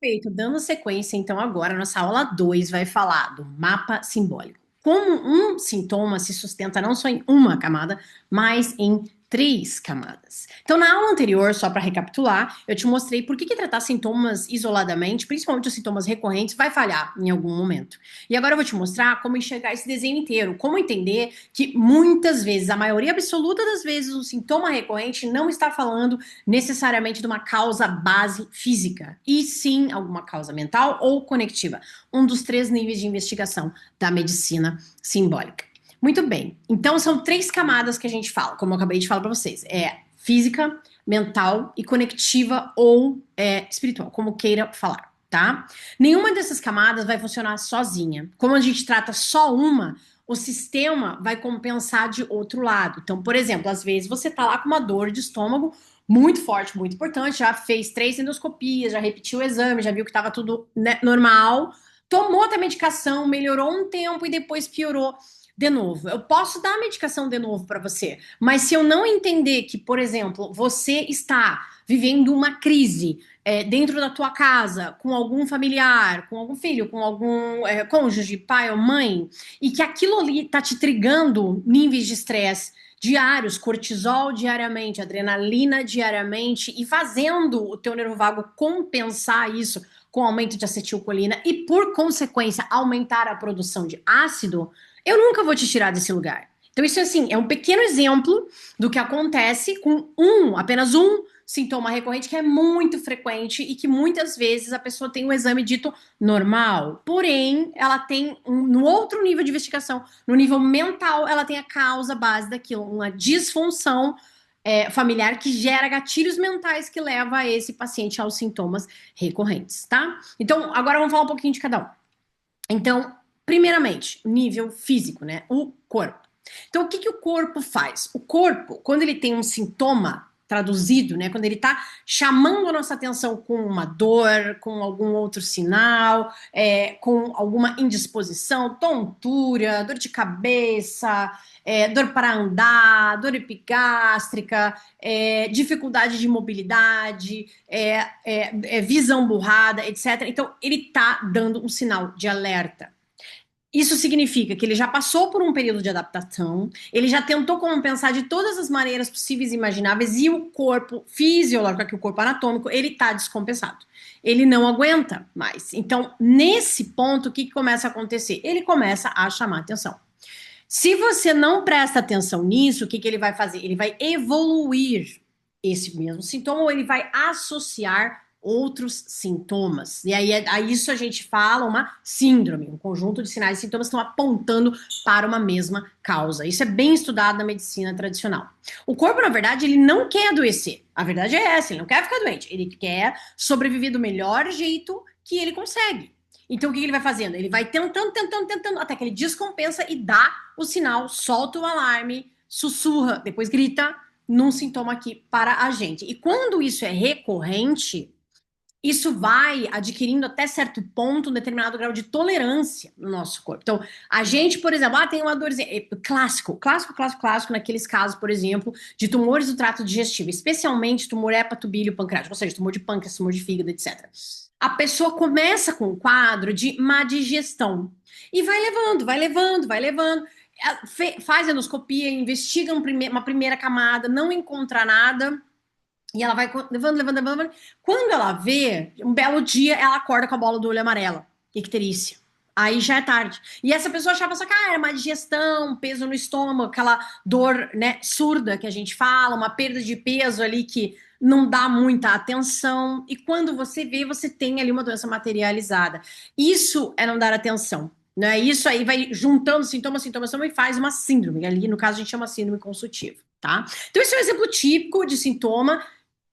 Perfeito, dando sequência, então, agora, nossa aula 2 vai falar do mapa simbólico. Como um sintoma se sustenta não só em uma camada, mas em três camadas. Então, na aula anterior, só para recapitular, eu te mostrei por que tratar sintomas isoladamente, principalmente os sintomas recorrentes, vai falhar em algum momento. E agora eu vou te mostrar como enxergar esse desenho inteiro, como entender que muitas vezes, a maioria absoluta das vezes, o sintoma recorrente não está falando necessariamente de uma causa base física, e sim alguma causa mental ou conectiva, um dos três níveis de investigação da medicina simbólica. Muito bem, então são três camadas que a gente fala, como eu acabei de falar para vocês, física, mental e conectiva ou espiritual, como queira falar, tá? Nenhuma dessas camadas vai funcionar sozinha. Como a gente trata só uma, o sistema vai compensar de outro lado. Então, por exemplo, às vezes você tá lá com uma dor de estômago muito forte, muito importante, já fez 3 endoscopias, já repetiu o exame, já viu que estava tudo, né, normal, tomou a medicação, melhorou um tempo e depois piorou de novo. Eu posso dar a medicação de novo para você, mas se eu não entender que, por exemplo, você está vivendo uma crise dentro da tua casa, com algum familiar, com algum filho, com algum cônjuge, pai ou mãe, e que aquilo ali está te trigando níveis de estresse diários, cortisol diariamente, adrenalina diariamente, e fazendo o teu nervo vago compensar isso com aumento de acetilcolina e, por consequência, aumentar a produção de ácido, eu nunca vou te tirar desse lugar. Então, isso assim, é um pequeno exemplo do que acontece com apenas um sintoma recorrente que é muito frequente e que muitas vezes a pessoa tem um exame dito normal. Porém, ela tem no outro nível de investigação, no nível mental, ela tem a causa base daquilo, uma disfunção familiar que gera gatilhos mentais que leva a esse paciente aos sintomas recorrentes, tá? Então, agora vamos falar um pouquinho de cada um. Então, primeiramente, nível físico, né? O corpo. Então, o que o corpo faz? O corpo, quando ele tem um sintoma traduzido, né? Quando ele está chamando a nossa atenção com uma dor, com algum outro sinal, com alguma indisposição, tontura, dor de cabeça, dor para andar, dor epigástrica, dificuldade de mobilidade, visão burrada, etc. Então, ele está dando um sinal de alerta. Isso significa que ele já passou por um período de adaptação, ele já tentou compensar de todas as maneiras possíveis e imagináveis, e o corpo fisiológico, aqui o corpo anatômico, ele está descompensado. Ele não aguenta mais. Então, nesse ponto, o que começa a acontecer? Ele começa a chamar atenção. Se você não presta atenção nisso, o que ele vai fazer? Ele vai evoluir esse mesmo sintoma ou ele vai associar outros sintomas. E aí, a isso a gente fala uma síndrome, um conjunto de sinais e sintomas que estão apontando para uma mesma causa. Isso é bem estudado na medicina tradicional. O corpo, na verdade, ele não quer adoecer. A verdade é essa, ele não quer ficar doente. Ele quer sobreviver do melhor jeito que ele consegue. Então, o que ele vai fazendo? Ele vai tentando, até que ele descompensa e dá o sinal, solta o alarme, sussurra, depois grita num sintoma aqui para a gente. E quando isso é recorrente, isso vai adquirindo até certo ponto um determinado grau de tolerância no nosso corpo. Então, a gente, por exemplo, tem uma dorzinha. Clássico, naqueles casos, por exemplo, de tumores do trato digestivo, especialmente tumor hepatobílio pancreático, ou seja, tumor de pâncreas, tumor de fígado, etc. A pessoa começa com um quadro de má digestão e vai levando. Faz endoscopia, investiga uma primeira camada, não encontra nada. E ela vai levando. Quando ela vê, um belo dia, ela acorda com a bola do olho amarela. Icterícia. Aí já é tarde. E essa pessoa achava só que era uma digestão, peso no estômago, aquela dor, né, surda que a gente fala, uma perda de peso ali que não dá muita atenção. E quando você vê, você tem ali uma doença materializada. Isso é não dar atenção. Né? Isso aí vai juntando sintomas e faz uma síndrome. Ali, no caso, a gente chama síndrome consultiva. Tá? Então, esse é um exemplo típico de sintoma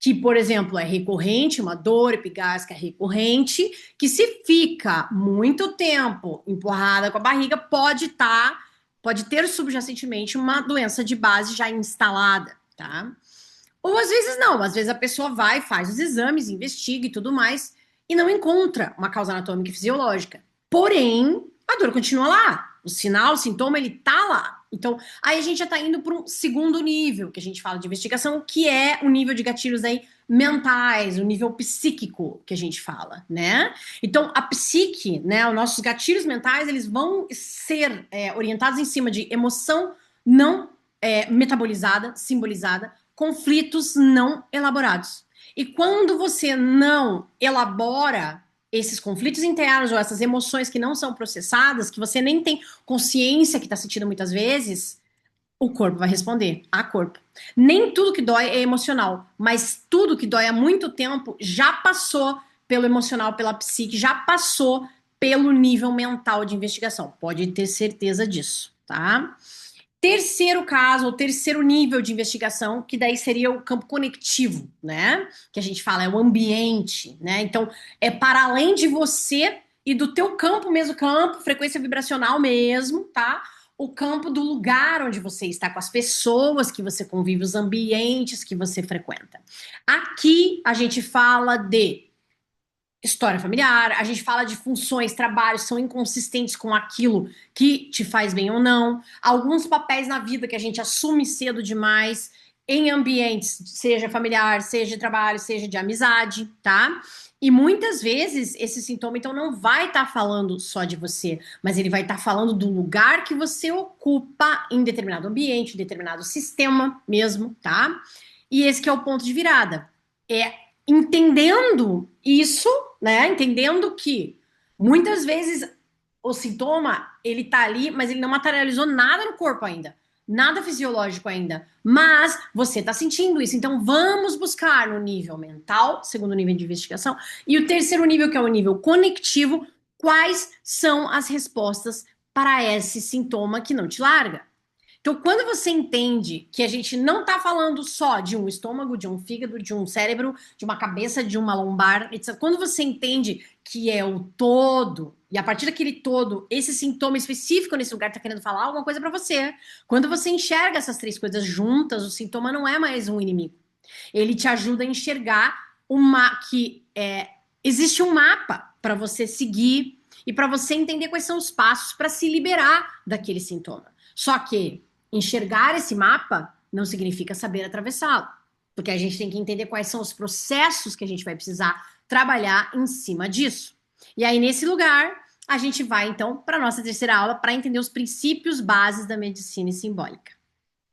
que, por exemplo, é recorrente, uma dor epigástrica recorrente, que se fica muito tempo empurrada com a barriga, pode ter subjacentemente uma doença de base já instalada, tá? Ou às vezes não, às vezes a pessoa vai, faz os exames, investiga e tudo mais, e não encontra uma causa anatômica e fisiológica. Porém, a dor continua lá, o sinal, o sintoma, ele tá lá. Então, aí a gente já está indo para um segundo nível que a gente fala de investigação, que é o nível de gatilhos aí mentais, o nível psíquico que a gente fala, né? Então, a psique, né, os nossos gatilhos mentais, eles vão ser orientados em cima de emoção não metabolizada, simbolizada, conflitos não elaborados. E quando você não elabora esses conflitos internos ou essas emoções que não são processadas, que você nem tem consciência que está sentindo muitas vezes, o corpo vai responder a corpo. Nem tudo que dói é emocional, mas tudo que dói há muito tempo já passou pelo emocional, pela psique, já passou pelo nível mental de investigação. Pode ter certeza disso, tá? Terceiro caso, ou terceiro nível de investigação, que daí seria o campo conectivo, né? Que a gente fala, é o ambiente, né? Então, é para além de você e do teu campo mesmo, campo, frequência vibracional mesmo, tá? O campo do lugar onde você está, com as pessoas que você convive, os ambientes que você frequenta. Aqui a gente fala de história familiar, a gente fala de funções, trabalhos são inconsistentes com aquilo que te faz bem ou não, alguns papéis na vida que a gente assume cedo demais, em ambientes, seja familiar, seja de trabalho, seja de amizade, tá? E muitas vezes esse sintoma, então, não vai estar falando só de você, mas ele vai estar falando do lugar que você ocupa em determinado ambiente, em determinado sistema mesmo, tá? E esse que é o ponto de virada. É entendendo isso, né? Entendendo que muitas vezes o sintoma ele tá ali, mas ele não materializou nada no corpo ainda, nada fisiológico ainda, mas você tá sentindo isso. Então vamos buscar no nível mental, segundo nível de investigação, e o terceiro nível, que é o nível conectivo, quais são as respostas para esse sintoma que não te larga. Então, quando você entende que a gente não está falando só de um estômago, de um fígado, de um cérebro, de uma cabeça, de uma lombar, etc. Quando você entende que é o todo, e a partir daquele todo, esse sintoma específico nesse lugar está querendo falar alguma coisa para você. Quando você enxerga essas três coisas juntas, o sintoma não é mais um inimigo. Ele te ajuda a enxergar existe um mapa para você seguir e para você entender quais são os passos para se liberar daquele sintoma. Só que enxergar esse mapa não significa saber atravessá-lo, porque a gente tem que entender quais são os processos que a gente vai precisar trabalhar em cima disso. E aí, nesse lugar, a gente vai, então, para a nossa terceira aula para entender os princípios bases da medicina simbólica.